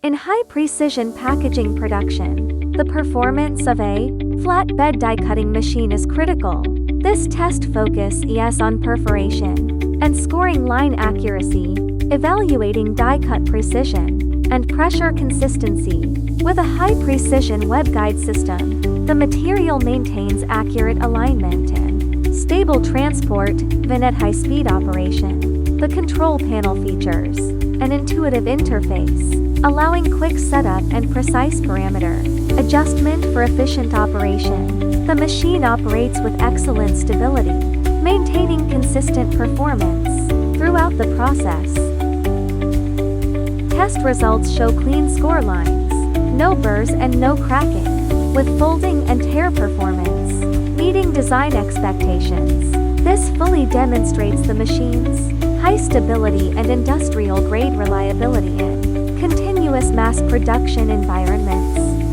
In high-precision packaging production, the performance of a flatbed die-cutting machine is critical. This test focuses on perforation and scoring line accuracy, evaluating die-cut precision and pressure consistency. With a high-precision web guide system, the material maintains accurate alignment and stable transport, even at high-speed operation. The control panel features an intuitive interface, allowing quick setup and precise parameter adjustment for efficient operation. The machine operates with excellent stability, maintaining consistent performance throughout the process. Test results show clean score lines, no burrs and no cracking, with folding and tear performance meeting design expectations. This fully demonstrates the machine's high stability and industrial-grade reliability in continuous mass production environments.